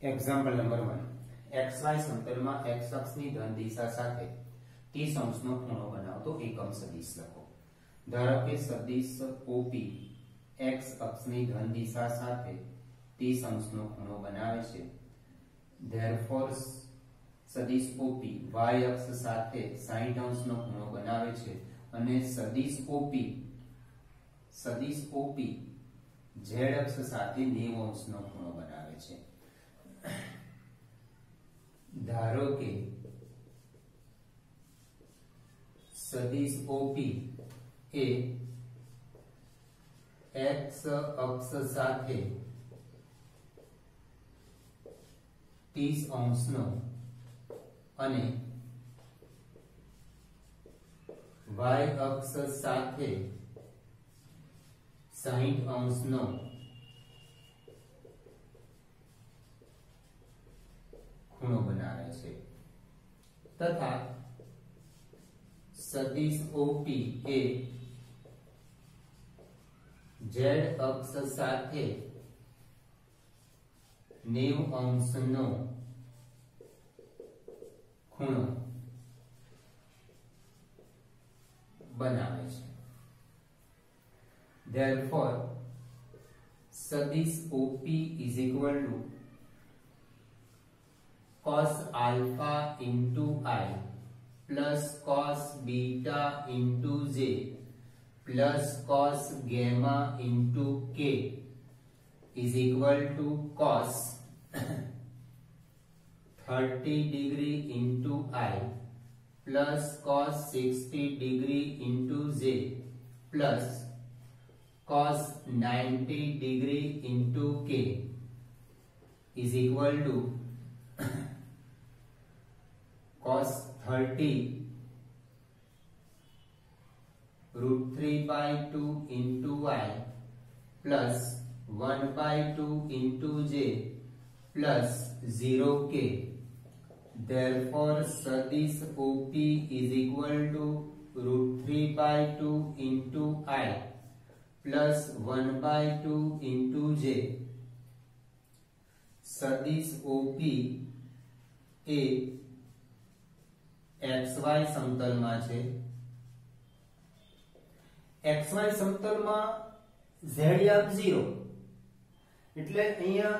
Example number 1 xy સમતલમાં x અક્ષની ધન દિશા સાથે 30 અંશનો ખૂણો બનાવતો એકમ સદિશ લખો. ધારો કે સદિશ OP x અક્ષની ધન દિશા સાથે 30 અંશનો ખૂણો બનાવે છે. therefore સદિશ OP y અક્ષ સાથે 60 અંશનો ખૂણો બનાવે છે અને સદિશ OP z અક્ષ સાથે 90 અંશનો ખૂણો બનાવે છે. ધારો કે સદિશ OP એ x અક્ષ સાથે 30 અંશનો અને y અક્ષ સાથે 60 અંશનો ખૂણો બનાવે છે તથા સદિશ OP એ z અક્ષ સાથે 90 અંશનો ખૂણો બનાવે છે. therefore સદિશ OP is equal to cos alpha into I plus cos beta into j plus cos gamma into k is equal to cos 30 degree into I plus cos 60 degree into j plus cos 90 degree into k is equal to cos 30 √3/2 into I plus 1/2 into j plus 0k. therefore सदिश OP is equal to √3/2 into I plus 1/2 into j. સદિશ OP એ xy સમતલમાં છે. xy સમતલમાં z યામ 0 એટલે અહીંયા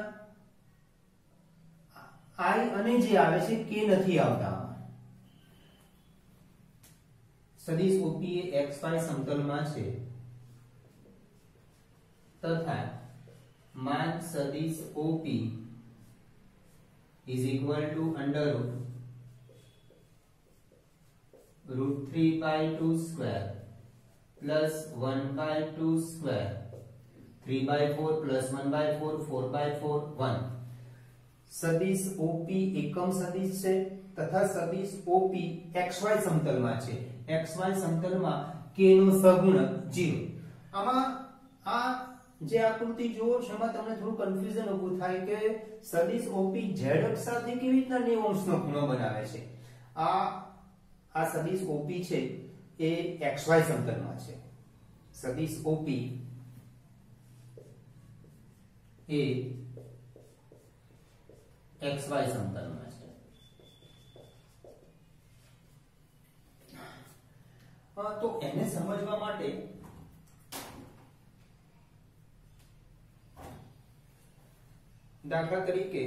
I અને j આવે છે k નથી આવતા. સદિશ OP એ xy સમતલમાં છે તથા માન સદિશ OP is equal to under √3/2 square plus 1/2 square 3/4 plus 1/4 4/4 1. સદિશ OP એકમ સદિશ છે તથા સદિશ OP xy સમતલમાં છે. xy સમતલમાં k નો સહગુણક 0. આમાં આ જે આકૃતિ જોવો છો એમાં તમને થોડું કન્ફ્યુઝન ઊભું થાય કે સદિશ OP z અક્ષ સાથે કેવી રીતના 90 અંશનો ખૂણો બનાવે છે. આ સદિશ OP છે એ xy સમતલમાં છે. સદિશ OP એ xy સમતલમાં છે. તો એને સમજવા માટે દાખલા તરીકે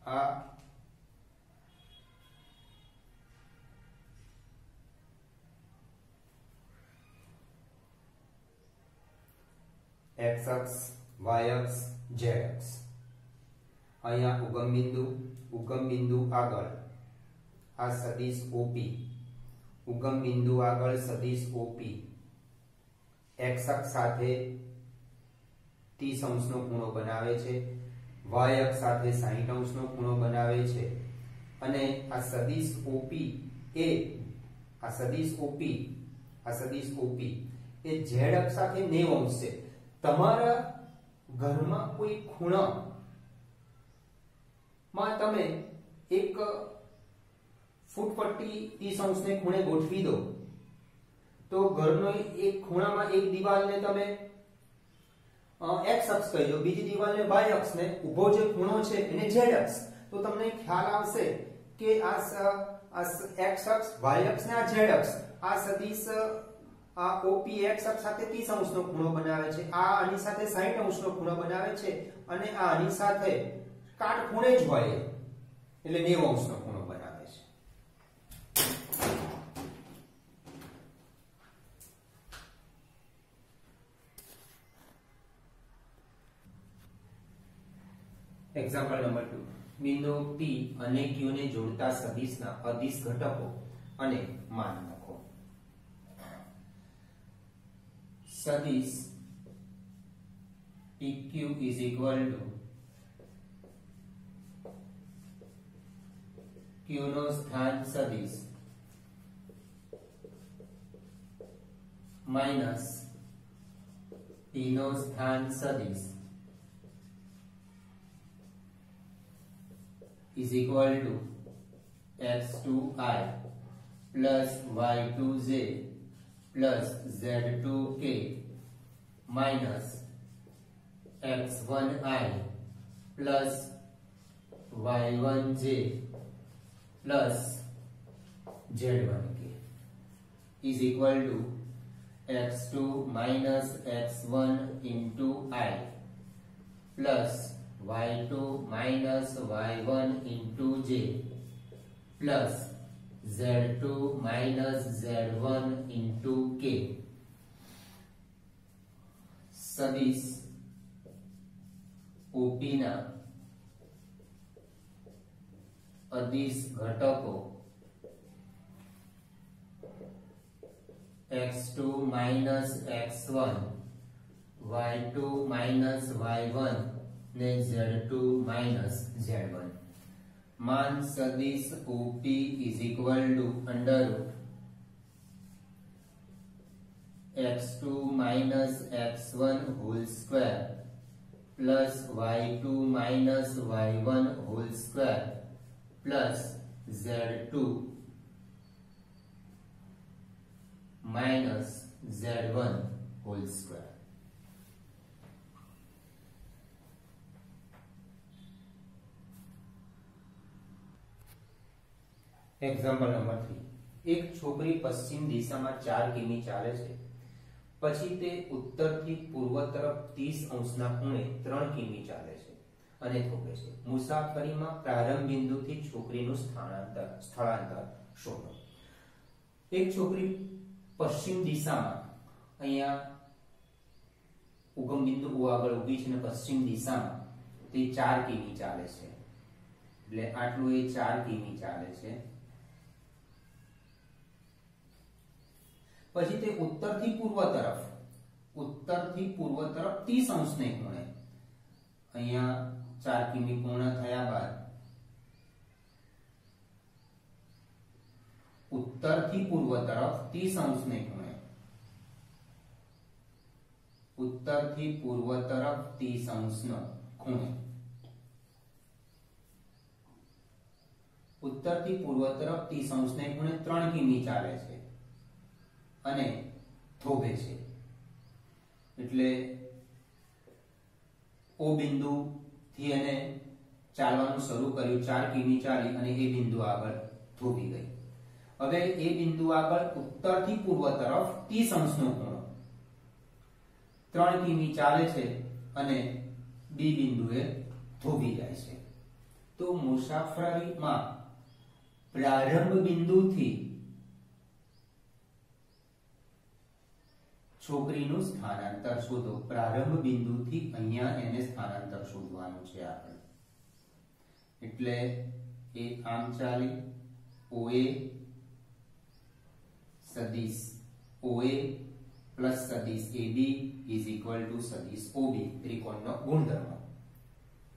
આ x અક્ષ y અક્ષ z અક્ષ અહીંયા ઉગમ બિંદુ આગળ આ સદિશ OP ઉગમ બિંદુ આગળ સદિશ OP x અક્ષ સાથે 30 અંશનો ખૂણો બનાવે છે. y અક્ષ સાથે 60 અંશનો ખૂણો બનાવે છે અને આ સદિશ OP એ z અક્ષ સાથે 90 અંશ છે. તમારા ઘરમાં કોઈ ખૂણામાં તમે એક ફૂટપટ્ટી 30 અંશને ખૂણે ગોઠવી દો તો ઘરનો એક ખૂણામાં એક દીવાલને તમે x અક્ષ કહી દો, બીજી દિવાલને y અક્ષ ને ઊભો જે ખૂણો છે એને z અક્ષ, તો તમને ખ્યાલ આવશે કે આ x અક્ષ, y અક્ષ ને આ z અક્ષ, આ સદિશ આ OP x અક્ષ સાથે 30 અંશનો ખૂણો બનાવે છે, આ આની સાથે 60 અંશનો ખૂણો બનાવે છે, અને આ આની સાથે કાટખૂણે જ હોય એટલે 90 અંશનો ખૂણો બનાવે છે. એક્ઝામ્પલ નંબર 2, બિંદુ P અને Q ને જોડતા સદિશના અદિશ ઘટકો અને માન લખો. સદિશ PQ is equal to Q નો સ્થાન સદિશ માઈનસ P નો સ્થાન સદિશ is equal to x2i plus y2j plus z2k minus x1i plus y1j plus z1k is equal to x2 minus x1 into I plus y2 minus y1 into j plus z2 minus z1 into k. સદિશ OP ના અદિશ ઘટકો x2 minus x1, y2 minus y1 ને z2 minus z1. मान सदिश OP is equal to under root x2 minus x1 whole square plus y2 minus y1 whole square plus z2 minus z1 whole square. Example number 3, એક છોકરી પશ્ચિમ દિશામાં 4 કિમી ચાલે છે, પછી તે ઉત્તરથી પૂર્વ તરફ 30 અંશના ખૂણે 3 કિમી ચાલે છે અને થોભે છે. મુસાફરીમાં પ્રારંભ બિંદુથી છોકરીનું સ્થળાંતર શોધો. એક છોકરી પશ્ચિમ દિશામાં અહીંયા ઉગમ બિંદુ આગળ ઊભી છે અને પશ્ચિમ દિશામાં તે 4 કિમી ચાલે છે, એટલે આટલું એ 4 કિમી ચાલે છે. પછી તે ઉત્તરથી પૂર્વ તરફ 30 અંશને ખૂણે, અહીંયા 4 કિમી પૂર્ણ થયા બાદ ઉત્તરથી પૂર્વ તરફ 30 અંશને ખૂણે, ઉત્તરથી પૂર્વ તરફ 30 અંશનો ખૂણે, ઉત્તરથી પૂર્વ તરફ 30 અંશને ખૂણે 3 કિમી ચાલે છે અને થોભે છે. એટલે O બિંદુ થી એને ચાલવાનું શરૂ કર્યું, 4 કિમી ચાલી અને એ બિંદુ આગળ થોભી ગઈ. હવે એ બિંદુ આગળ ઉત્તરથી પૂર્વ તરફ 30 અંશનો ખૂણો, 3 કિમી ચાલે છે અને B બિંદુએ થોભી જાય છે. તો મુસાફરીમાં પ્રારંભ બિંદુથી છોકરીનું સ્થાનાંતર શોધો. પ્રારંભ બિંદુથી અહીંયા એને સ્થાનાંતર શોધવાનું છે આપણે. એટલે એ આમ ચાલી OA સદિશ OA પ્લસ સદિશ AB ઇઝ ઇક્વલ ટુ સદિશ OB, ત્રિકોણનો ગુણધર્મ.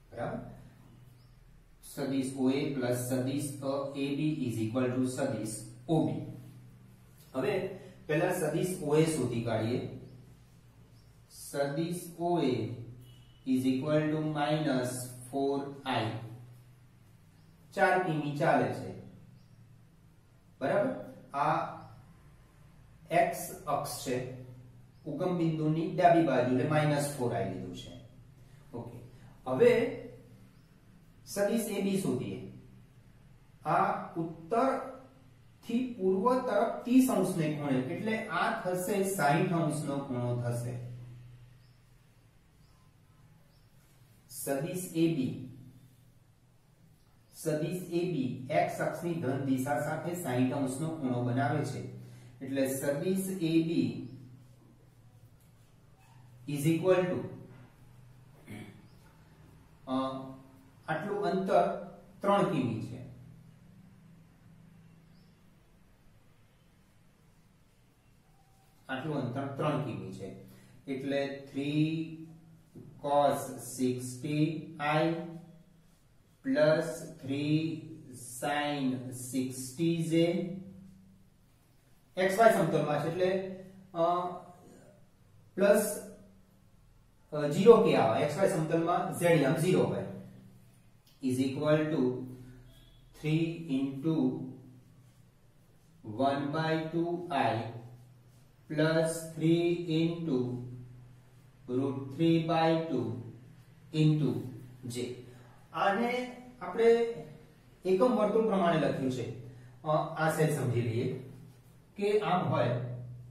બરાબર. સદિશ OA પ્લસ સદિશ AB ઇઝ ઇક્વલ ટુ સદિશ OB. હવે પહેલા સદિશ OA શોધી કાઢીએ. સદિશ OA is equal to -4i, 4 કિમી ચાલે છે. બરાબર. આ x અક્ષ છે ઉગમ બિંદુની ડાબી બાજુ એટલે -4i લીધું છે. ઓકે, હવે સદિશ AB શોધીએ. આ ઉત્તર થી પૂર્વ તરફ 30 અંશને ખૂણે એટલે આ થશે 60 અંશનો ખૂણો થશે. સદિશ AB x અક્ષની ધન દિશા સાથે 60 અંશનો ખૂણો બનાવે છે. એટલે સદિશ AB ઇઝ ઇક્વલ ટુ આટલું અંતર 3 કિમી છે. આટલું અંતર 3 કિમી છે એટલે 3 cos 60i plus 3 sin 60j xy સમતલમાં છે એટલે પ્લસ 0 કે આવે xy સમતલમાં z આમ 0 હોય is equal to 3 into 1/2i plus 3 into √3/2 into j. આને આપણે એકમ વર્તુળ પ્રમાણે લખ્યું છે. આ સેજ સમજી લઈએ કે આમ હોય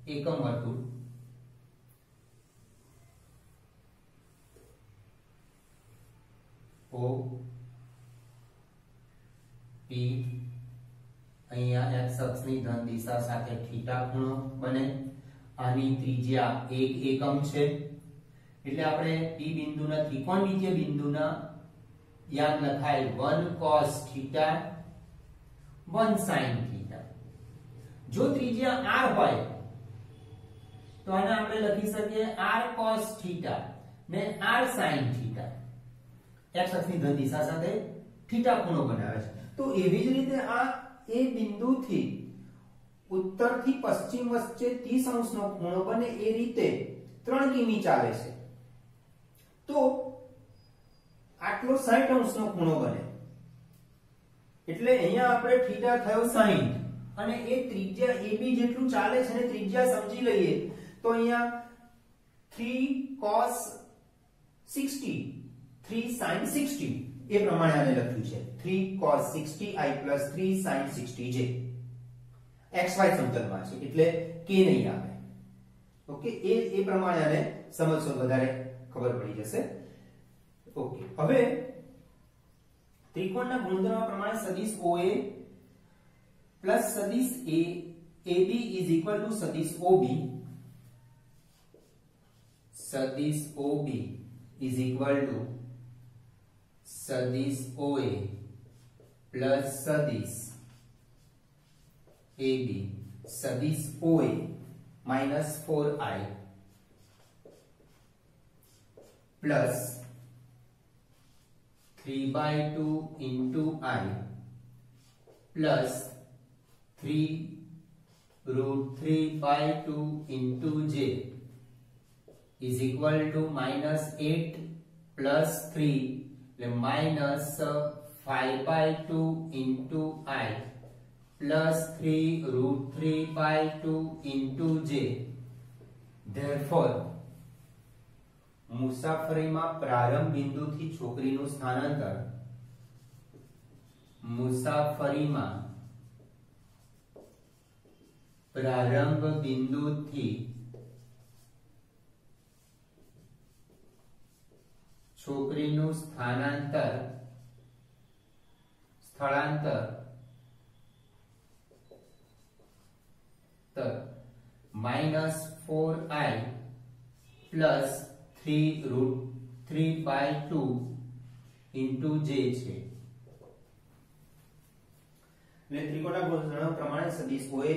એકમ વર્તુળ O P અહીંયા x અક્ષની ધન દિશા સાથે θ ખૂણો બને. આની ત્રિજ્યા 1 એકમ છે એટલે આપણે P બિંદુના ત્રિકોણમિતિય બિંદુના યાદ લખાય 1 cos θ 1 sin θ. જો ત્રિજ્યા r હોય તો આને આપણે લખી શકીએ r cos θ ને r sin θ. x અક્ષની ધન દિશા સાથે θ ખૂણો બનાવે છે. તો એવી જ રીતે આ એ બિંદુથી ઉત્તરથી પશ્ચિમ વચ્ચે 30 અંશનો ખૂણો બને એ રીતે 3 કિમી ચાલે છે. તો આટલો 60 અંશનો ખૂણો બને એટલે અહીંયા આપણે θ થયો 60 અને એ ત્રિજ્યા AB જેટલું ચાલે છે ને ત્રિજ્યા સમજી લઈએ તો અહીંયા 3 cos 60 3 sin 60 એ પ્રમાણે આને લખ્યું છે 3 cos 60i plus 3 sin 60j. xy સમતલમાં છે એટલે k નહીં આવે. ઓકે, એ પ્રમાણે આને સમજશો વધારે ખબર પડી જશે. ઓકે, હવે ત્રિકોણના ગુણધર્મ પ્રમાણે સદિશ OA plus સદિશ AB is equal to સદિશ OB. સદિશ OB is equal to સદિશ OA plus સદિશ AB. સદિશ OA minus 4i plus 3/2 into I plus 3√3/2 into j is equal to -8 plus 3 minus 5/2 into I plus 3√3/2 into j. Therefore મુસાફરીમાં પ્રારંભ બિંદુથી છોકરીનું સ્થાનાંતર મુસાફરીમાં પ્રારંભ બિંદુથી છોકરીનું સ્થળાંતર -4i plus 3√3/2 into j છે. એટલે ત્રિકોણના ગુણધર્મ પ્રમાણે સદિશ OA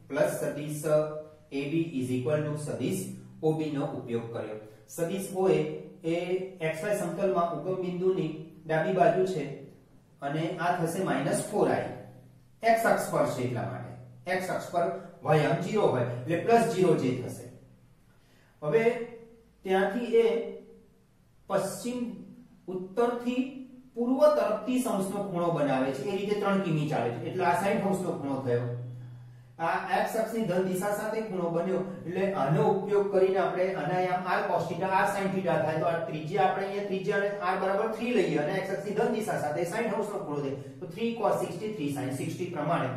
plus સદિશ AB is equal to સદિશ OB નો ઉપયોગ કર્યો. સદિશ OA એ xy સમતલમાં ઉગમ બિંદુની ડાબી બાજુ છે અને આ થશે -4i. x અક્ષ પર છે એટલા માટે x અક્ષ પર y આમ 0 હોય એટલે +0j થશે. હવે ત્યાંથી એ પશ્ચિમ ઉત્તરથી પૂર્વ તરફ 30 અંશનો ખૂણો બનાવે છે એ રીતે 3 કિમી ચાલે છે એટલે આ 60 અંશનો ખૂણો થયો. આ x અક્ષની ધન દિશા સાથે ખૂણો બન્યો એટલે આનો ઉપયોગ કરીને આપણે આના આમ r cos θ r sin θ થાય તો આ ત્રિજ્યા આપણે અહીંયા ત્રિજ્યા r બરાબર 3 લઈએ અને x અક્ષની ધન દિશા સાથે sin અંશનો ખૂણો દે તો 3 cos 60 3 sin 60 પ્રમાણે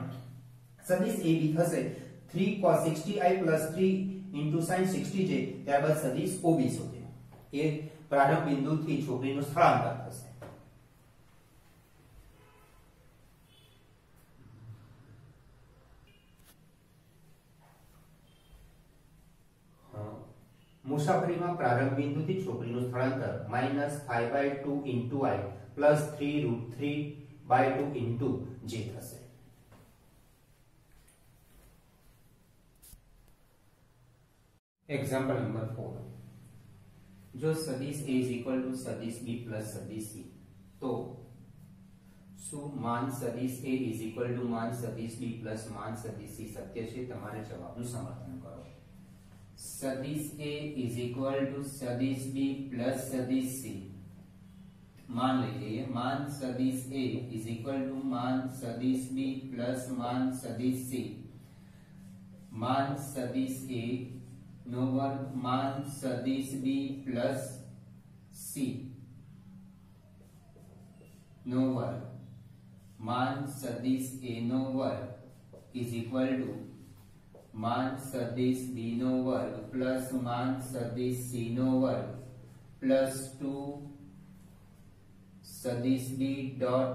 સદિશ AB થશે 3 cos 60i 3 sin 60j ત્યારબાદ સદિશ OB શોધે એ પ્રારંભ બિંદુથી છોકરીનું સ્થળાંતર થશે મુસાફરીમાં પ્રારંભ બિંદુથી છોકરીનું સ્થળાંતર -5/2 * i +3√3/2 j થશે एग्जाम्पल नंबर 4 जो सदिश A = सदिश B + सदिश C तो શું માન સદિશ A = માન સદિશ B + માન સદિશ C સત્ય છે તમારે જવાબનું સમર્થન કરો सदिश A = सदिश B + सदिश C मान लीजिए मान सदिश A = मान सदिश B + मान सदिश C मान सदिश A નો વર્ગ मान सदिश B + C નો વર્ગ मान सदिश A નો વર્ગ = मान सदिश B નો વર્ગ प्लस मान सदिश C નો વર્ગ +2 सदिश B डॉट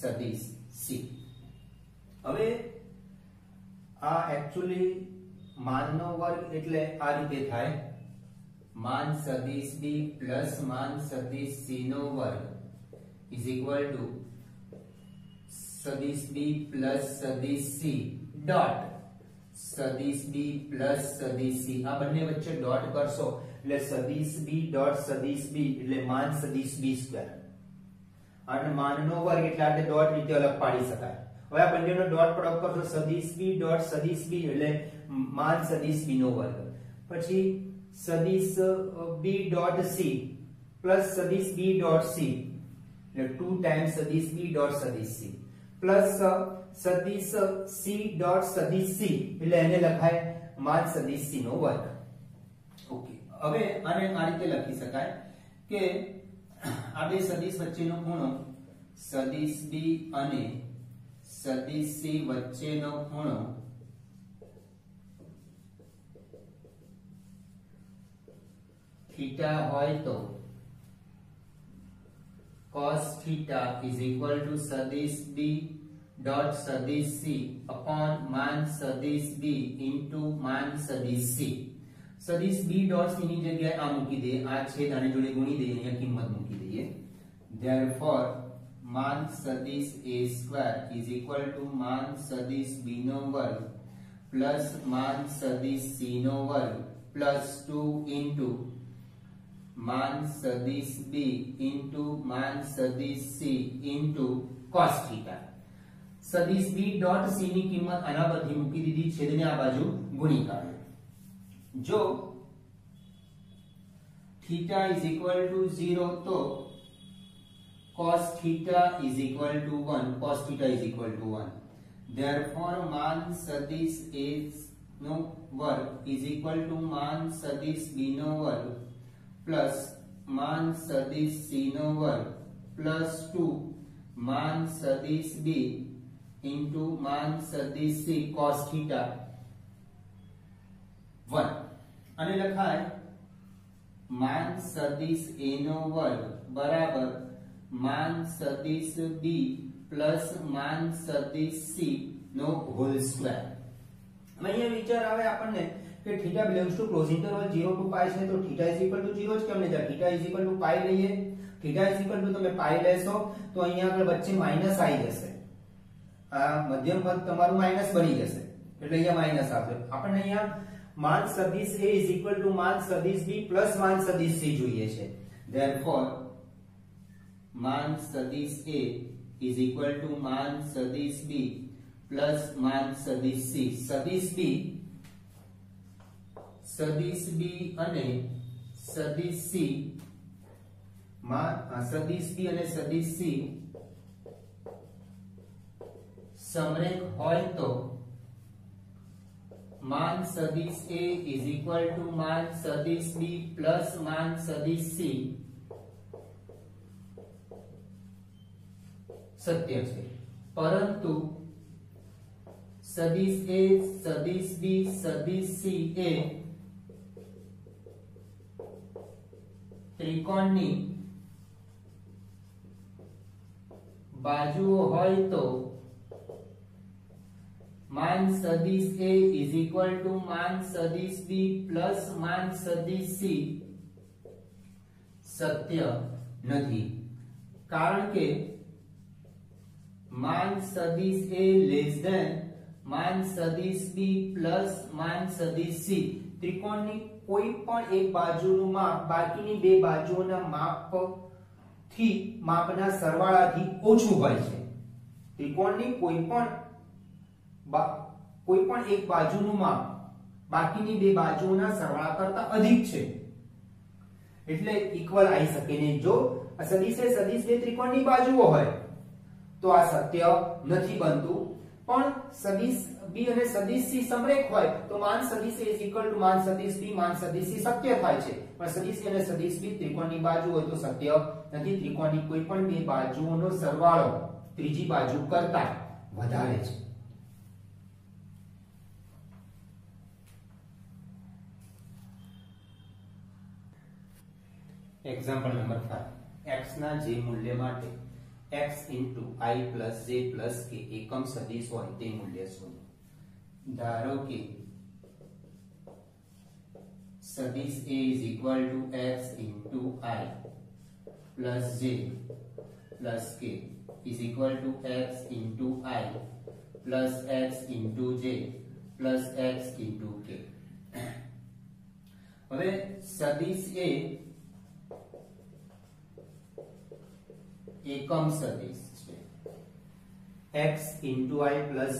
सदिश C હવે આ एक्चुअली मान નો વર્ગ એટલે આ રીતે થાય मान सदिश B प्लस मान सदिश C નો વર્ગ = सदिश B प्लस सदिश C डॉट सदिश B प्लस सदिश C આ બંને વચ્ચે ડોટ કરશો એટલે સदिश B ડોટ સदिश B એટલે मान सदिश B સ્ક્વેર અને मान નો વર્ગ એટલે આપણે ડોટ રીતે અલગ પાડી શકાય હવે આ બંનેનો ડોટ પ્રોડક્ટ કરશો સदिश B ડોટ સदिश B એટલે मान सदिश B નો વર્ગ પછી સदिश B डॉट C प्लस सदिश B डॉट C એટલે 2 टाइम्स सदिश B डॉट सदिश C प्लस सदिश C डॉट सदिश C એટલે એને લખાય मान सदिश C નો વર્ગ ઓકે હવે આને આ રીતે લખી શકાય કે આ બે સदिश વચ્ચેનો ખૂણો સदिश B અને સदिश C વચ્ચેનો ખૂણો थीटा હોય તો cos थीटा = सदिश B डॉट सदिश C अपॉन मान सदिश B into मान सदिश C सदिश B डॉट C ની જગ્યાએ આ મૂકી દે આ છેદ આને જોડે ગુણી દઈએ અહીંયા કિંમત મૂકી દઈએ therefore मान सदिश A² = मान सदिश B નો વર્ગ પ્લસ मान सदिश C નો વર્ગ +2 into मान सदिश B into मान सदिश C into cos थीटा सदिश B डॉट C ની કિંમત આના પરથી મૂકી દીધી છેદને આ બાજુ ગુણી કાઢો જો थीटा = 0 તો cos theta = 1 cos theta = 1 therefore मान सदिश A નો વર્ગ = मान सदिश B નો વર્ગ प्लस मान सदिश C नो वर्ग +2 मान सदिश B into मान सदिश C cos थीटा 1 અને લખાય मान सदिश A નો વર્ગ બરાબર मान सदिश B प्लस मान सदिश C નો હોલ સ્ક્વેર અહીંયા વિચાર આવે આપણને કે theta belongs to close interval 0 to pi છે તો थीटा = 0 જ કેમ લીધા थीटा = पाई લઈએ थीटा = તમે पाई લેશો તો અહીંયા આગળ વચ્ચે માઈનસ આવી જશે આ મધ્યમ પદ તમારું માઈનસ બની જશે એટલે અહીંયા માઈનસ આવશે આપણને અહીંયા मान सदिश A = मान सदिश B प्लस मान सदिश C જોઈએ છે therefore मान सदिश A = मान सदिश B प्लस मान सदिश C सदिश B અને સदिश C માં સदिश B અને સदिश C સમરેખ હોય તો मान सदिश A इज इक्वल टू मान सदिश B प्लस मान सदिश C सत्य है, परंतु सदिश A, सदिश B, सदिश C ए त्रिकोणनी बाजुओ होय तो मान सदिश A इज इक्वल टू मान सदिश B प्लस मान सदिश C सत्य नहीं, कारण के मान सदिश A लेस देन मान सदिश B प्लस मान सदिश C त्रिकोणनी कोई पण एक बाजुનું માપ બાકીની બે બાજુઓના માપથી માપના સરવાળાથી ઓછું હોય છે। ત્રિકોણની કોઈ પણ એક બાજુનું માપ બાકીની બે બાજુઓના સરવાળા કરતા અધિક છે, એટલે ઇક્વલ આવી શકે નહીં। જો આ સદિશ એ સદિશ બે ત્રિકોણની બાજુઓ હોય તો આ સત્ય નથી બનતું, પણ સદિશ B અને સદિશ C સમરેખ હોય તો માન સદિશ A = માન સદિશ B માન સદિશ C શક્ય થાય છે, પણ સદિશ A અને સદિશ B ત્રિકોણની બાજુ હોય તો સત્ય નથી। ત્રિકોણની કોઈ પણ બે બાજુઓનો સરવાળો ત્રીજી બાજુ કરતા વધારે છે। एग्जांपल नंबर 5 x ना जे मूल्य माटे x * i + j + k एकम सदिश होय ते मूल्य शोधो। धारो के सदिश A = x * i + j + k = x * i + x * j + x * k। હવે સદિશ A एकम सदिश છે, x * i +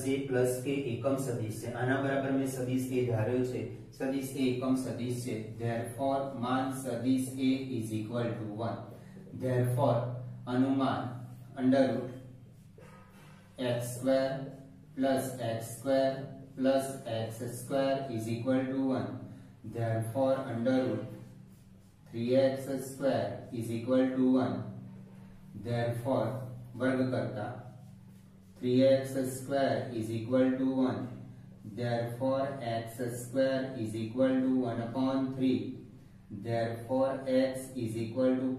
j + k एकम सदिश છે, આના બરાબર મેં સદિશ A ધાર્યો છે, સદિશ A एकम सदिश છે, therefore मान सदिश A = 1, therefore अनुमान √x² + x² + x² = 1, therefore √3x² = 1, therefore वर्ग करता 3x² = 1, therefore x² = 1/3, therefore x =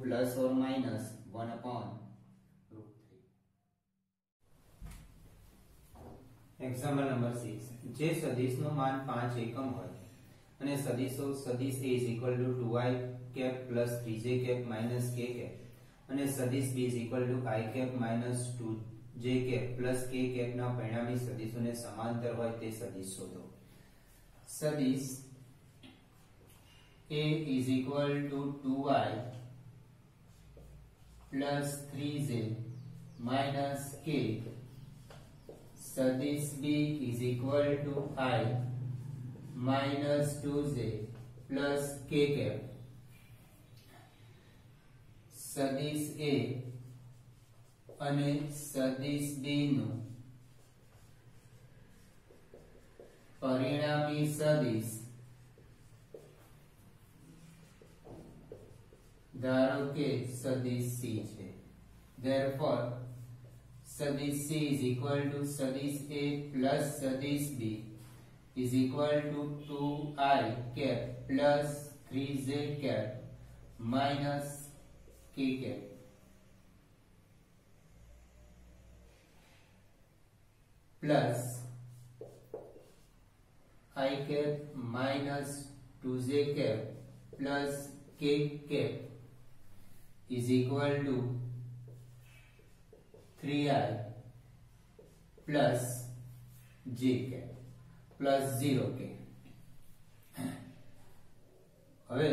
±1/√3। Example number 6 जे सदिशનું માન 5 એકમ હોય અને સદિશો સદિશ A = 2i + 3j - k અને સદિશ B = i - 2j + k ના પરિણામી સદિશોને સમાંતર હોય તે સદિશ શોધો। સદિશ A = 2i + 3j - k, सदिश B = i - 2j + k। सदिश A અને સદિશ B નું પરિણામી સદિશ ધારો કે સદિશ C છે, therefore સદિશ C = સદિશ A + સદિશ B = 2i + 3j - k plus I cap minus 2j cap plus k cap is equal to 3i plus j cap plus 0k। હવે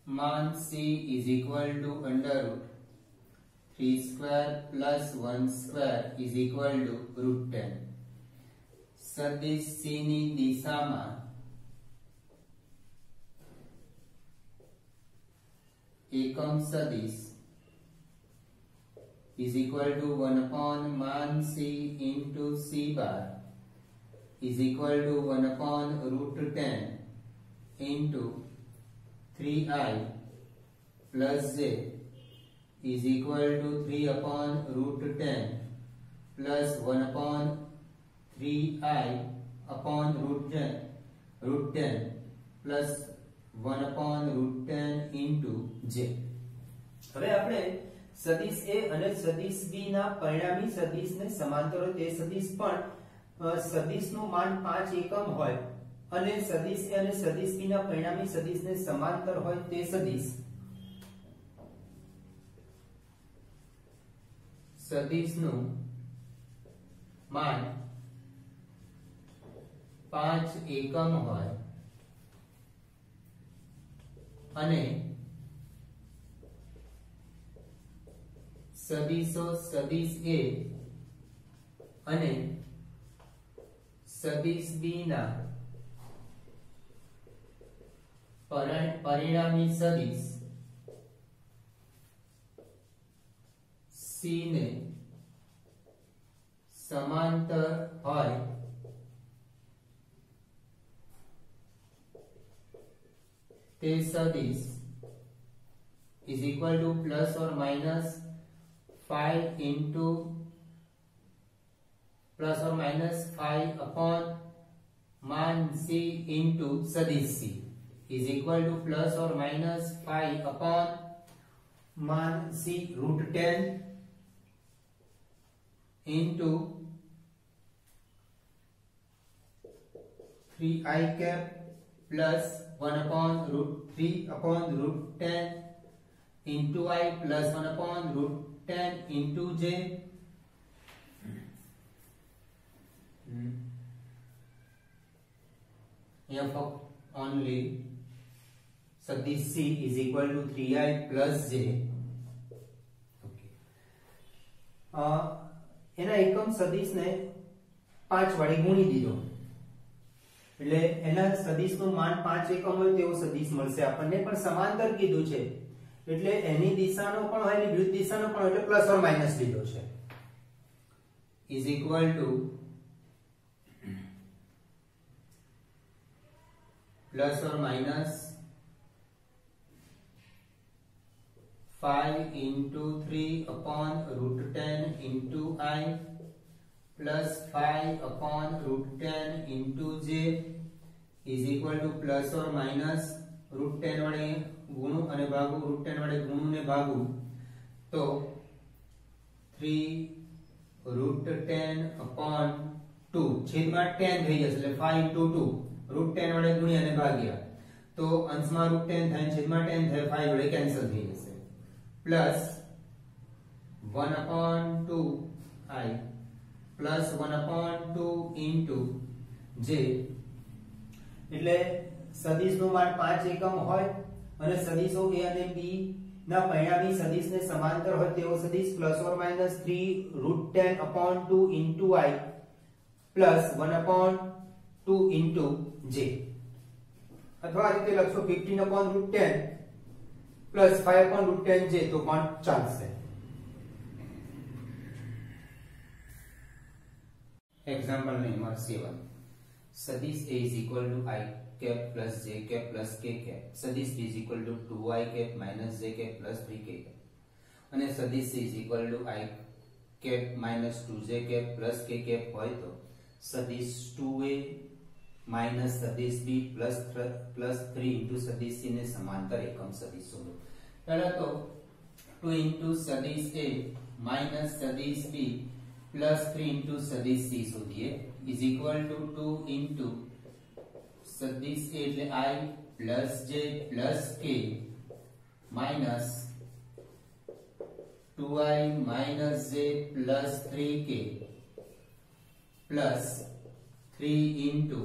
मान C is equal to √3² plus 1² is equal to √10। સદિશ C ની દિશામાં એકમ સદિશ is equal to 1/(मान C into C bar is equal to 1 upon root 10 into 3i plus j is equal to 3 upon root 10 plus 1 upon 3i upon root 10 plus 1 upon root 10 into j. હવે આપણે સદિશ a અને સદિશ b ના પરિણામી સદિશને સમાંતર હોય તે સદિશ પણ સદિશનું માન 5 એકમ હોય અને સદિશ a અને સદિશ b ના પરિણામી સદિશને સમાંતર હોય તે સદિશનું માન 5 એકમ હોય અને સદિશો સદિશ a અને સદિશ b ના પરિણામી સદિશ c ને સમાંતર હોય તે સદિશ is equal to plus or minus 5 into plus or minus 5 upon मान c into सदिश c is equal to plus or minus 5 upon मान c root 10 into 3i cap plus 1 upon root 3 upon root 10 into I plus 1 upon root 10 into j. Here for only सदिश c is equal to 3i plus j. Okay. એના એકમ સદિશને 5 વડે ગુણી દીધો એટલે એના સદિશનું માન 5 એકમ હોય તેવો સદિશ મળશે આપણને પણ સમાંતર કીધું છે એટલે એની દિશાનો પણ હોય એની વિરુદ્ધ દિશાનો પણ એટલે પ્લસ ઓર માઈનસ લીધો છે is equal to plus or minus 5 into 3 upon root 10 into I plus 5 upon root 10 into j is equal to plus or minus root 10 વડે ગુણું અને ભાગું root 10 વડે ગુણું ને ભાગું તો 3 root 10 upon 2 છેદમાં 10 થઈ જશે એટલે 5 into 2 root 10 વડે ગુણ્યા અને ભાગ્યા તો અંશમાં root 10 થાય છેદમાં 10 થાય 5 વડે કેન્સલ થઈ જશે plus 1 upon 2i plus 1 upon 2 into j એટલે સદિશનું માન 5 એકમ હોય અને સદિશો a અને b ના પરિણામી સદિશને સમાંતર હોય તેવો સદિશ plus or minus 3 root 10 upon 2 into I plus 1 upon 2 into j અથવા આ રીતે લખશો 15 upon root 10 plus 5 upon root 10 j તો પણ ચાલશે. Example number 7. Sadish A is equal to I cap plus j cap plus k cap. Sadish B is equal to 2i cap minus j cap plus 3k cap. And Sadish C is equal to I cap minus 2j cap plus k cap હોય તો Sadish 2a minus Sadish B plus 3 into Sadish C ને સમાંતર એકમ સદિશ શોધો. પહેલા તો 2 into Sadish A minus Sadish B plus 3 into सदिश c શોધીએ is equal to 2 into સદિશ a એટલે I plus j plus k minus 2i minus j plus 3k plus 3 into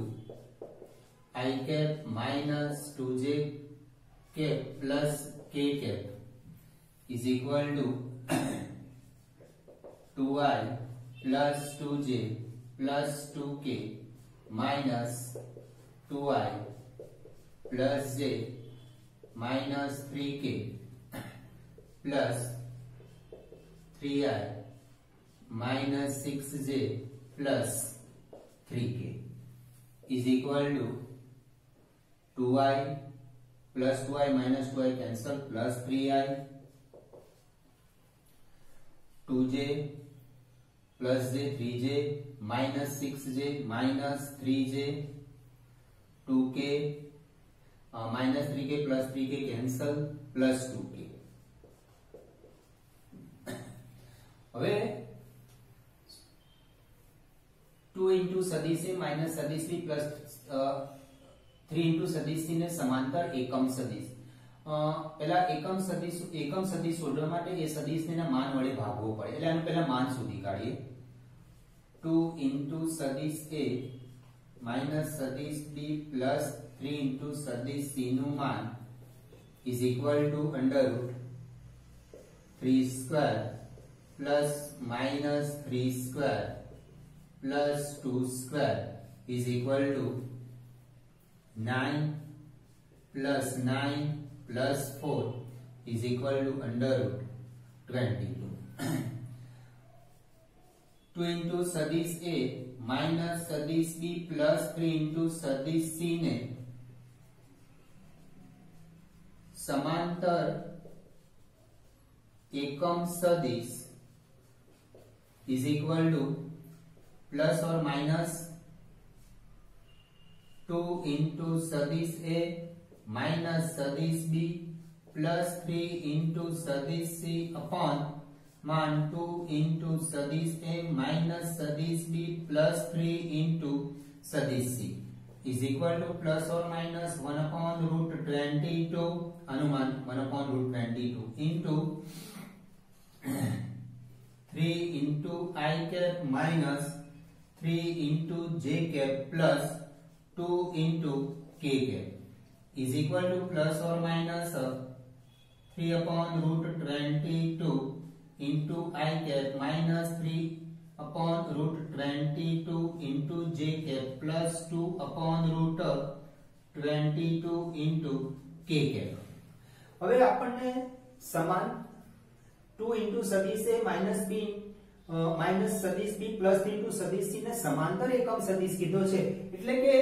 I cap minus 2j cap plus k cap is equal to 2i plus 2j plus 2k minus 2i plus j minus 3k plus 3i minus 6j plus 3k. is equal to 2i plus 2i minus 2i cancel plus 3i 2j plus j 3j minus 6j minus 3j 2k minus 3k plus 3k cancel plus 2k. હવે 2 into સદિશ a minus સદિશ b plus 3 into સદિશ c ને સમાંતર એકમ સદિશ. પહેલા એકમ સદિશ શોધવા માટે એ સદિશને માન વડે ભાગવો પડે એટલે આનું પહેલા માન શોધી કાઢીએ. 2 into સદિશ a minus સદિશ b plus 3 into સદિશ c નું માન is equal to under root 3 square plus minus 3 square plus 2 square is equal to 9 plus 9 plus 4 is equal to under root 22. 2 into સદિશ a minus સદિશ b plus 3 into સદિશ c ને સમાંતર એકમ સદિશ is equal to plus or minus 2 into સદિશ a minus સદિશ b plus 3 into સદિશ c upon मान 2 into સદિશ a minus સદિશ b plus 3 into સદિશ c is equal to plus or minus 1 upon root 22 अनुमान 1 upon root 22 into 3 into I cap minus 3 into j cap plus 2 into k cap is equal to plus or minus 3 upon root 22 into I cap minus 3 upon root 22 into j cap plus 2 upon root 22 into k cap. હવે આપણને સમાન 2 into સદિશ a minus b minus સદિશ b plus 3 into સદિશ c ને સમાંતર એકમ સદિશ કીધો છે એટલે કે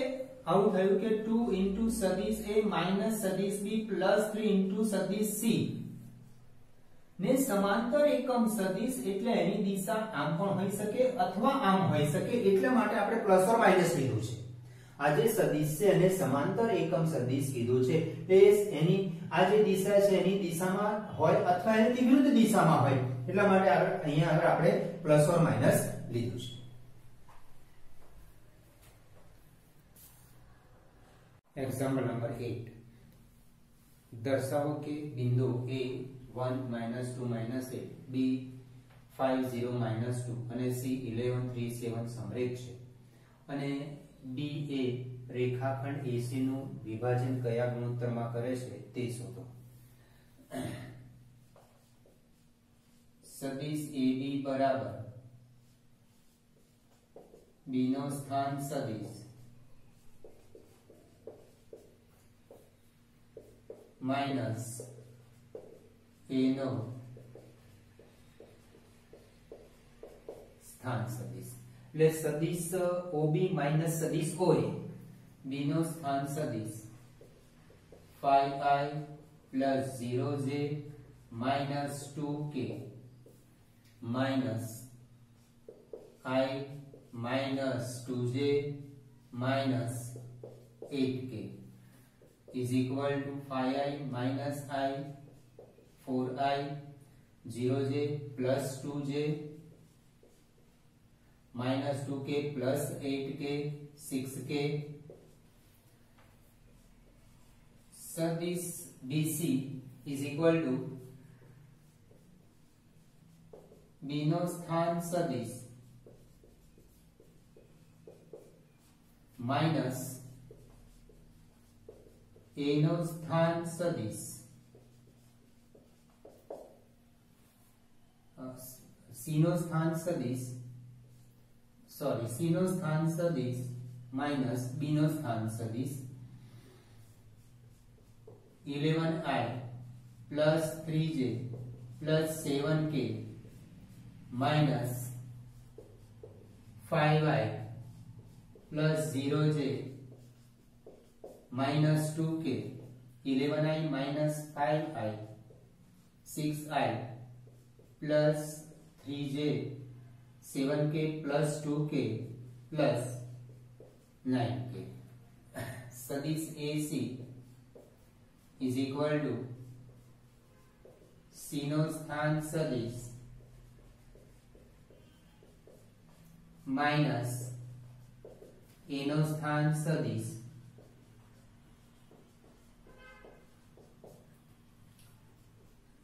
આવું થયું કે 2 into સદિશ a minus સદિશ b plus 3 into સદિશ c ને સમાંતર એકમ સદિશ એટલે એની દિશા આમ પણ હોઈ શકે અથવા આમ હોઈ શકે એટલા માટે આપણે પ્લસ ઓર માઈનસ લીધું છે. આ જે સદિશ છે એને સમાંતર એકમ સદિશ કીધું છે એટલે એની આ જે દિશા છે એની દિશામાં હોય અથવા એની વિરુદ્ધ દિશામાં હોય એટલા માટે અહીંયા આગળ આપણે પ્લસ ઓર માઈનસ લીધું છે. એક્ઝામ્પલ નંબર 8 દર્શાવો કે બિંદુ a 1 minus 2 minus 8 b 5 0 minus 2 અને c 11 3 7 સમરેખ છે અને d એ રેખાખંડ AC નું વિભાજન કયા ગુણોત્તરમાં કરે છે તે શોધો. સદિશ AB બરાબર b નો સ્થાન સદિશ માઈનસ a નો સ્થાન સદિશ એટલે સદિશ OB માઈનસ સદિશ OA b નો સ્થાન સદિશ 5i plus 0j minus 2k minus I minus 2j minus 8k is equal to 5i minus I 4i 0j plus 2j minus 2k plus 8k 6k सदिश BC is equal to B નો સ્થાન સદિશ minus A નો સ્થાન સદિશ C નો સ્થાન સદિશ C નો સ્થાન સદિશ minus B નો સ્થાન સદિશ 11i plus 3j plus 7k minus 5i plus 0j minus 2k, 11i minus 5i, 6i plus 3j, 7k plus 2k plus 9k. सदिश AC is equal to C નો સ્થાન સદિશ minus A નો સ્થાન સદિશ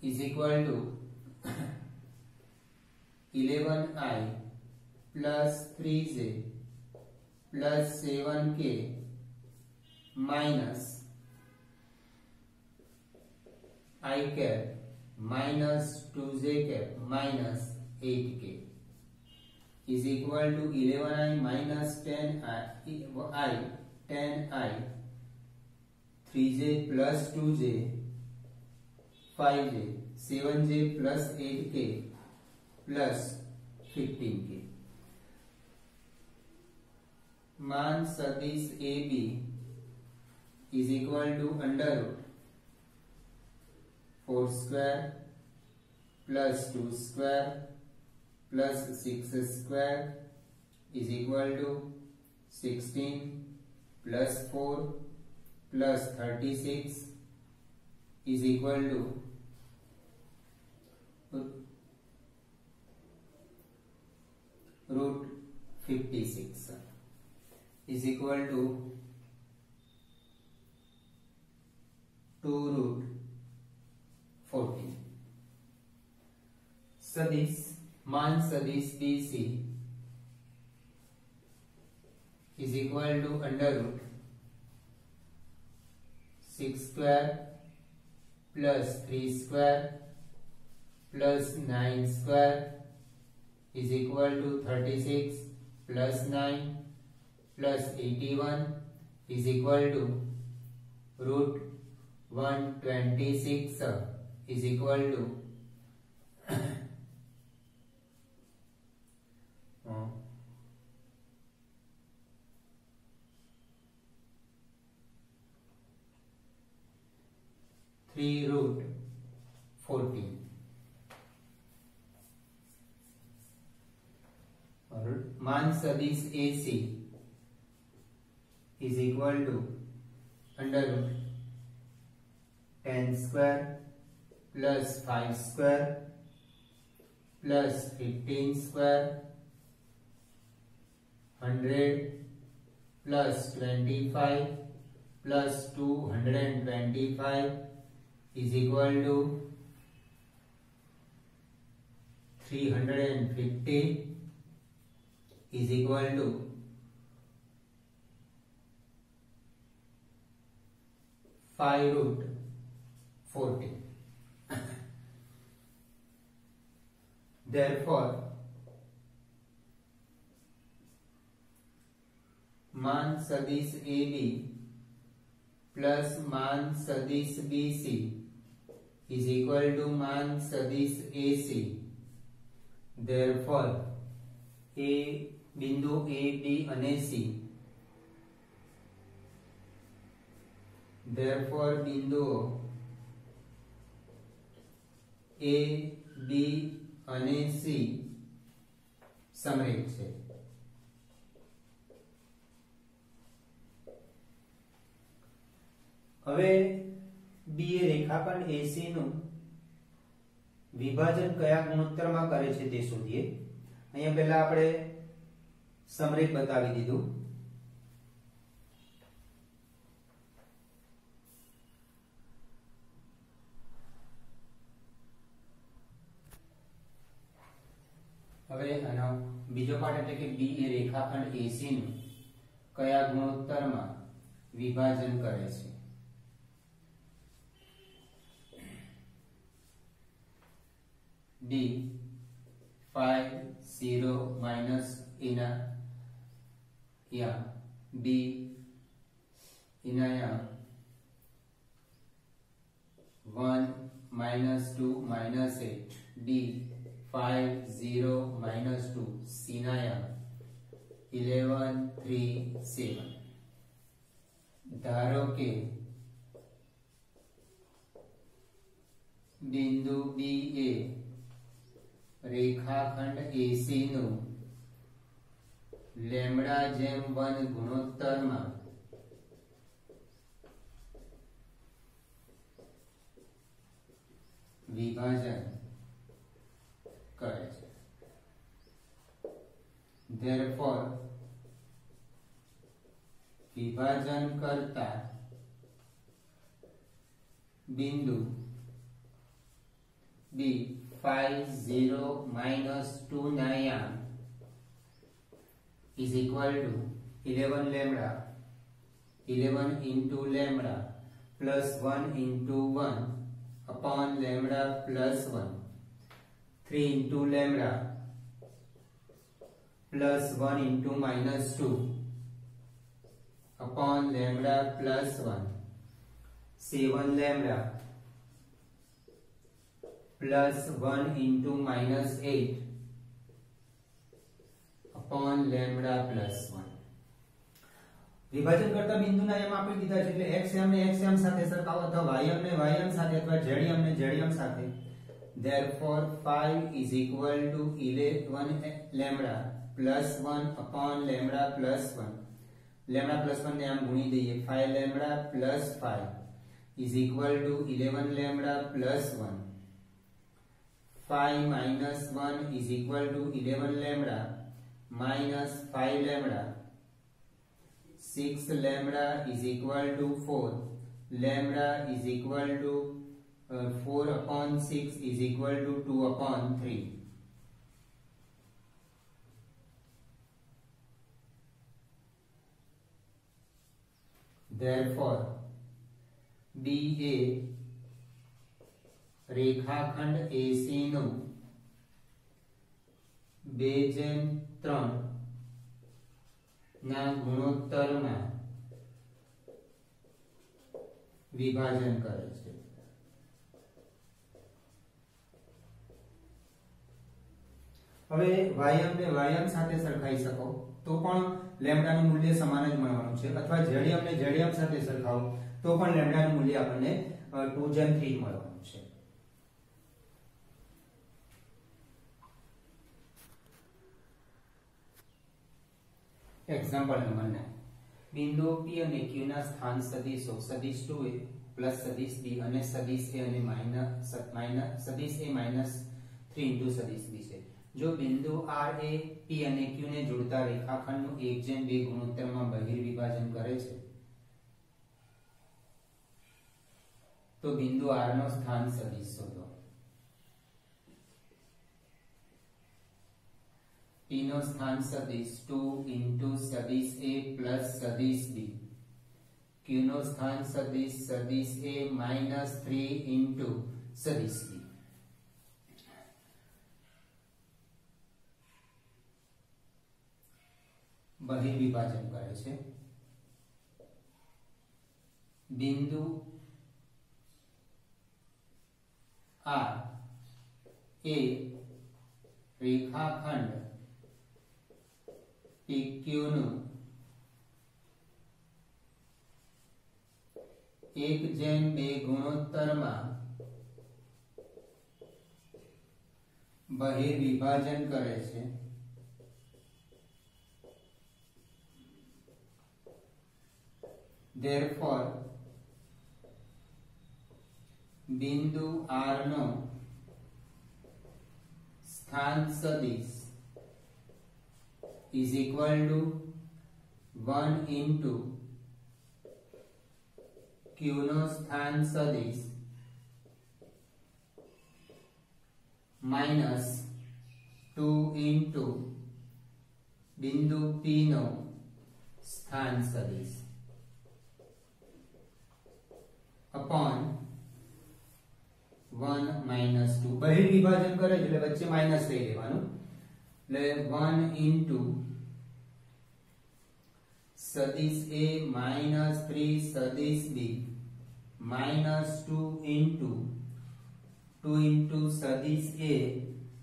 is equal to 11i plus 3j plus 7k minus I cap minus 2j cap minus 8k is equal to 11i minus 10i 10i 3j plus 2j 5j 7j plus 8k plus 15k. मान सदिश AB is equal to under root 4 square plus 2 square plus 6 square is equal to 16 plus 4 plus 36 is equal to root 56 is equal to 2 root 14. सदिश मान सदिश BC is equal to under root 6 square plus 3 square plus 9 square is equal to 36 plus 9 plus 81 is equal to root 126 is equal to 3 root 14. और मान सदिश AC is equal to under root 10 square plus 5 square plus 15 square 100 plus 25 plus 225 is equal to 350 is equal to 5 root 14. Therefore, मान सदिश AB plus मान सदिश BC is equal to मान सदिश AC. Therefore, A बिंदु A, B અને C. Therefore, बिंदुओं A, B અને C સમરેખ છે. હવે B એ રેખાખંડ AC નું વિભાજન કયા ગુણોત્તરમાં કરે છે તે શોધીએ. અહીંયા પહેલા આપણે સમરેખ બતાવી દીધું. હવે આનો બીજો પાર્ટ એટલે કે B એ રેખાખંડ AC નું કયા ગુણોત્તરમાં વિભાજન કરે છે. D 5 0 minus इना या B इना या 1 minus 2 minus 8 D 5 0 minus 2 सिना या 11 3 7. ધારો કે બિંદુ બી એ રેખાખંડ એસી નું λ/1 ગુણોત્તરમાં વિભાજન કરે છે. Therefore, વિભાજન કરતા બિંદુ B 5 0 -2 9 is equal to 11 lambda 11 into lambda plus 1 into 1 upon lambda plus 1 3 into lambda plus 1 into minus 2 upon lambda plus 1 7 lambda plus 1 into minus 8 upon lambda plus 1. વિભાજન કરતા બિંદુના એમ આપી દીધા છે એટલે xm ને xm સાથે સરખાવો અથવા ym ને ym સાથે અથવા zm ને zm સાથે. Therefore 5 is equal to 11 lambda plus 1 upon lambda plus 1. lambda plus 1 ને આમ ગુણી દઈએ 5 lambda plus 5 is equal to 11 lambda plus 1. 5 minus 1 is equal to 11 lambda minus 5 lambda. 6 lambda is equal to 4. Lambda is equal to 4 upon 6 is equal to 2 upon 3. Therefore, BA રેખાખંડ AC નું 2/3 ના ગુણોત્તરમાં વિભાજન કરે છે. હવે ym ને ym સાથે સરખાઈ શકો તો પણ લેમ્ડાનું મૂલ્ય સમાન જ મળવાનું છે અથવા zm ને zm સાથે સરખાવો તો પણ લેમ્ડાનું મૂલ્ય આપણને 2/3 મળવાનું છે. એક્ઝામ્પલ નંબર 9 બિંદુ P અને Q ના સ્થાન સદિશો સદિશ 2a પ્લસ સદિશ b અને સદિશ a અને સદિશ a માઈનસ 3 ઇન્ટુ સદિશ b છે. જો બિંદુ R એ P અને Q ને જોડતા રેખાખંડનું 1/2 ગુણોત્તરમાં બહિર્વિભાજન કરે છે તો બિંદુ R નો સ્થાન સદિશ શોધો. P નો સ્થાન સદિશ 2 into સદિશ a plus સદિશ b. Q નો સ્થાન સદિશ સદિશ a minus 3 into સદિશ b. બહિર્વિભાજન કરે છે. બિંદુ R એ રેખાખંડ PQ નું 1/2 ગુણોત્તરમાં બહિર્વિભાજન કરે છે. Therefore, બિંદુ R નો સ્થાન સદિશ is equal to 1 into Q નો સ્થાન સદિશ minus 2 into બિંદુ P નો સ્થાન સદિશ upon 1 minus 2. બહિર્વિભાજન કરે એટલે વચ્ચે માઈનસ લઈ લેવાનું એટલે 1 into સદિશ A minus 3 સદિશ B minus 2 into સદિશ A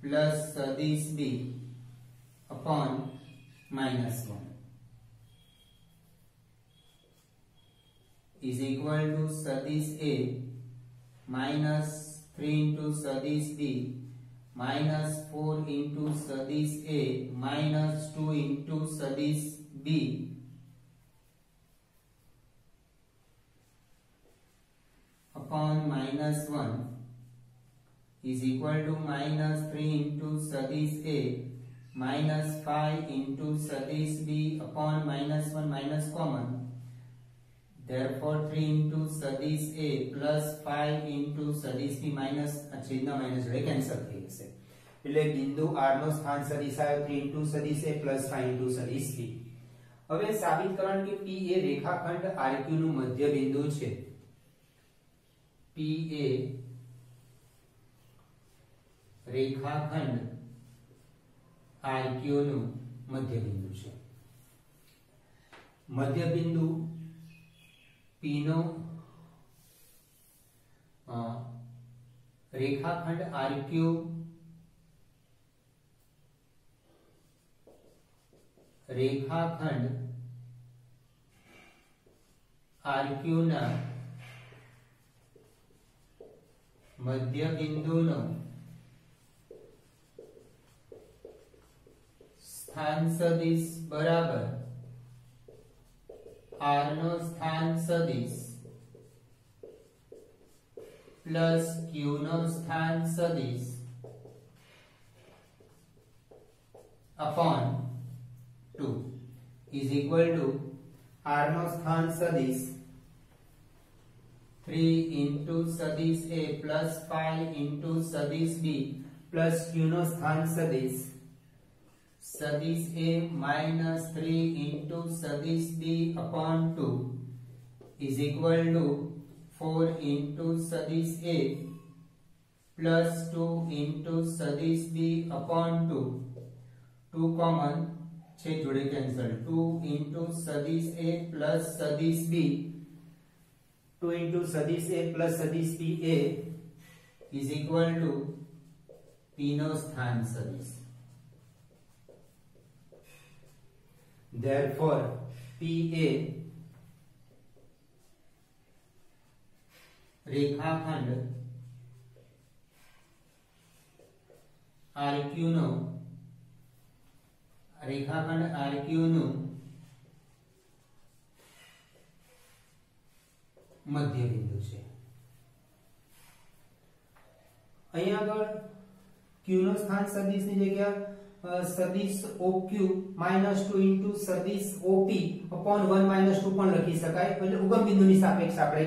plus સદિશ B upon minus 1. is equal to सदिश A minus 3 into सदिश B minus 4 into सदिश A minus 2 into सदिश B upon minus 1 is equal to minus 3 into सदिश A minus 5 into सदिश B upon minus 1 minus common. Therefore 3 into सदिश A plus 5 into સदिश B minus છેદના minus જોડે cancel થઈ જશે એટલે બિંદુ R નો સ્થાન સદિશ આવ્યો 3 into સદિશ A plus 5 into સદિશ B. હવે સાબિત કરવાનું કે P એ રેખાખંડ RQ નું મધ્ય બિંદુ છે. P એ રેખાખંડ RQ નું મધ્ય બિંદુ છે. મધ્ય બિંદુ P નો રેખાખંડ RQ ના મધ્ય બિંદુનો સ્થાન સદિશ બરાબર R નો સ્થાન સદિશ પ્લસ Q નો સ્થાન સદિશ upon 2 is equal to R નો સ્થાન સદિશ 3 into સદિશ A plus 5 into સદિશ B plus Q નો સ્થાન સદિશ સદિશ A minus 3 into સદિશ B upon 2 is equal to 4 into સદિશ A plus 2 into સદિશ B upon 2 2 common छेद जोड़े कैंसल 2 into सदिश A plus सदिश B 2 into सदिश A plus सदिश B A is equal to P नो स्थान सदिश. Therefore P A रेखाखंड RQ નો રેખાખંડ RQ નું મધ્ય બિંદુ છે. અહીં આગળ Q નો સ્થાન સદિશની જગ્યા સદિશ OQ -2 into સદિશ OP upon 1 -2 પણ લખી શકાય. એટલે ઉગમ બિંદુની સાપેક્ષ આપણે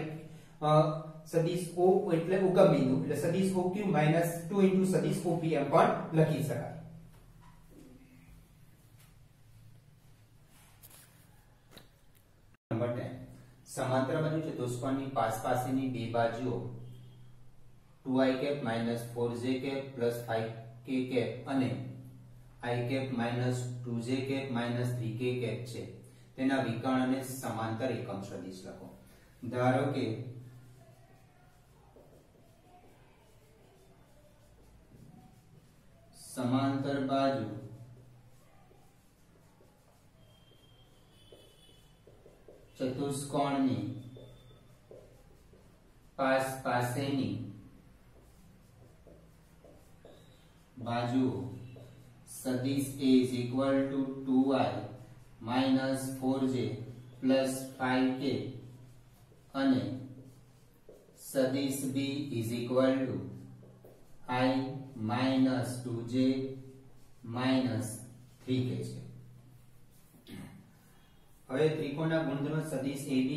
સદિશ O એટલે ઉગમ બિંદુ એટલે સદિશ OQ -2 into સદિશ OP એમ પણ લખી શકાય. નંબર 10 સમાંતર બાજુ ચતુષ્કોણની પાસેની બે બાજુઓ 2i cap -4j cap 5k cap અને i cap -2j cap -3k cap છે. તેના વિકર્ણને સમાંતર એકમ સદિશ લખો. ધારો કે સમાંતર બાજુ ચતુષ્કોણની પાસેની બાજુઓ સદિશ A is equal to 2i minus 4j plus 5k અને સદિશ B is equal to I minus 2j minus 3k છે. હવે ત્રિકોણના ગુણધર્મ સદિશ AB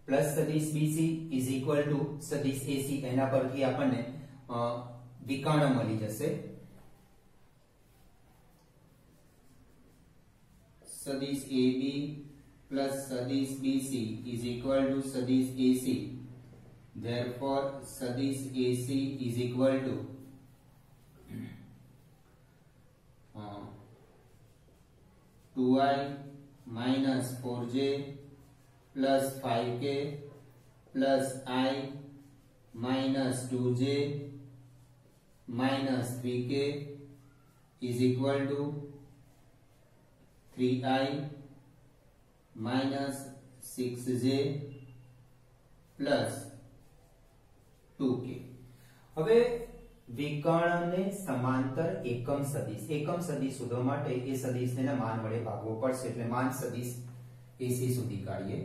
plus સદિશ BC is equal to સદિશ AC એના પરથી આપણને વિકર્ણ મળી જશે. સદિશ AB plus સદિશ BC is equal to સદિશ AC. Therefore સદિશ AC is equal to 2i minus 4j plus 5k plus I minus 2j minus 3k is equal to 3i minus 6j plus 2k. હવે વિકર્ણને સમાંતર એકમ સદિશ શોધવા માટે એ સદિશને માન વડે ભાગવો પડશે. એટલે માન સદિશ AC શોધી કાઢીએ.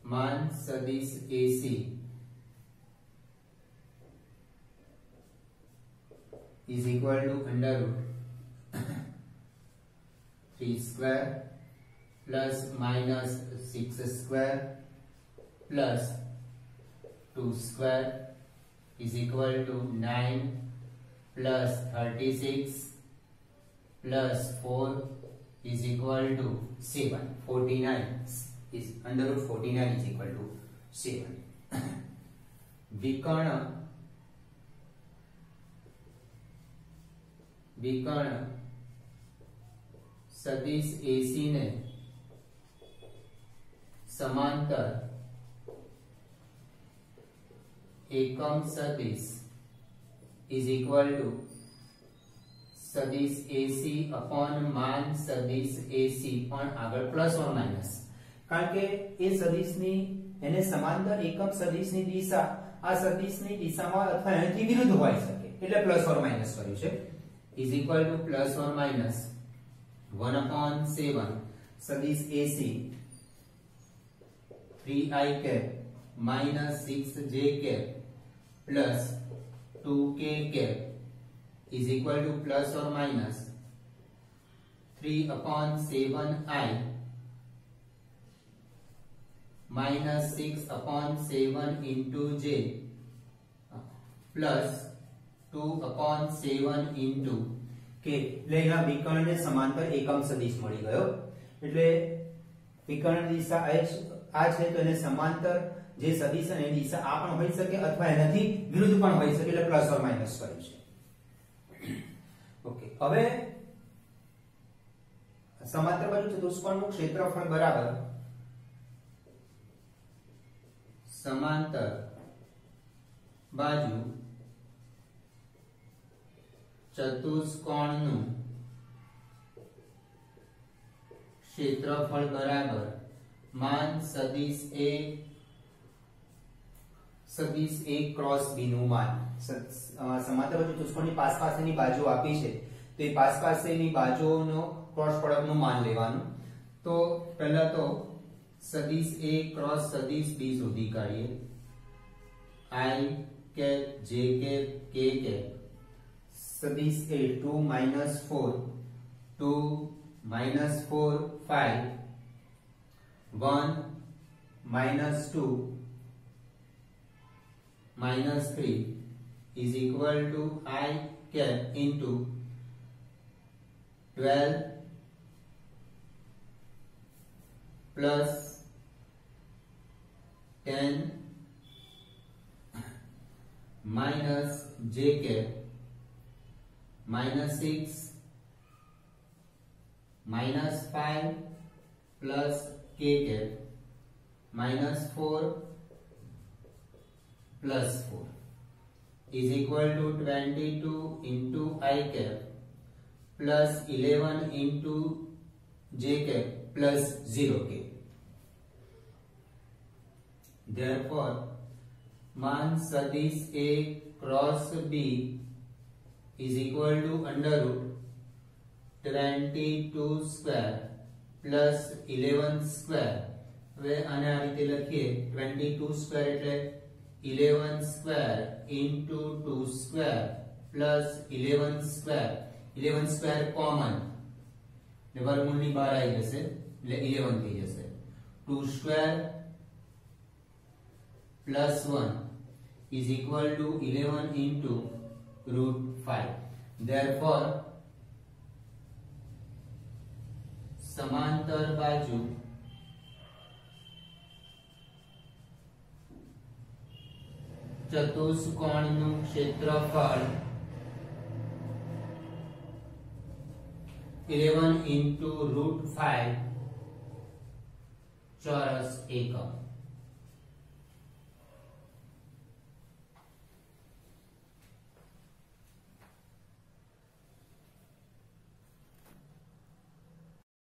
માન સદિશ AC is equal to under root 3 square plus minus 6 square plus 2 square is equal to 9 plus 36 plus 4 is equal to 7. 49 is under root 49 is equal to 7. विकर्ण सदिश AC ने समांतर एकम सदिश is equal to सदिश AC अपॉन मान सदिश AC पण આગળ પ્લસ ઓર માઈનસ, કારણ કે એ સદિશની એને સમાંતર એકમ સદિશની દિશા આ સદિશની દિશામાં અથવા એનાથી વિરુદ્ધ હોઈ શકે એટલે પ્લસ ઓર માઈનસ કર્યું છે. is equal to plus or minus 1 upon 7 सदिश AC 3i cap minus 6j cap plus 2k cap is equal to plus or minus 3 upon 7i minus 6 upon 7 into j plus 2 upon 7 into k. એટલે એના વિકર્ણને સમાંતર એકમ સદિશ મળી ગયો. એટલે વિકર્ણ દિશા આ છે તો એને સમાંતર જે સદિશ છે એની દિશા આ પણ હોઈ શકે અથવા એનાથી વિરુદ્ધ પણ હોઈ શકે એટલે પ્લસ ઓર માઈનસ કર્યું છે. ઓકે, હવે સમાંતર બાજુ ચતુષ્કોણનું ક્ષેત્રફળ બરાબર સમાંતર બાજુ ચતુષ્કોણનું ક્ષેત્રફળ બરાબર માન સદિશ A ક્રોસ B નું માન. સમાંતર બાજુ ચતુષ્કોણની પાસેની બાજુ આપી છે તો એ પાસેની બાજુઓનો ક્રોસ પ્રોડક્ટનું માન લેવાનું. તો પહેલા તો સદિશ A ક્રોસ સદિશ B શોધી કાઢીએ. I cap j cap k cap सदिश A 2 minus 4 2 minus 4 5 1 minus 2 minus 3 is equal to I cap into 12 plus 10 minus j cap minus 6 minus 5 plus k cap minus 4 plus 4 is equal to 22 into I cap plus 11 into j cap plus 0k. Therefore, मान सदिश A cross B is equal to under root 22 square plus 11 square. હવે આને આ રીતે લખીએ 22 square એટલે 11 square into 2 square plus 11 square. 11 square common એટલે વર્ગમૂળની બહાર આવી જશે એટલે 11 થઈ જશે. 2 square plus 1 is equal to 11 into root 5. Therefore, समांतर बाजू चतुष्कोणનું ક્ષેત્રફળ 11 into root 5 ચોરસ એકમ.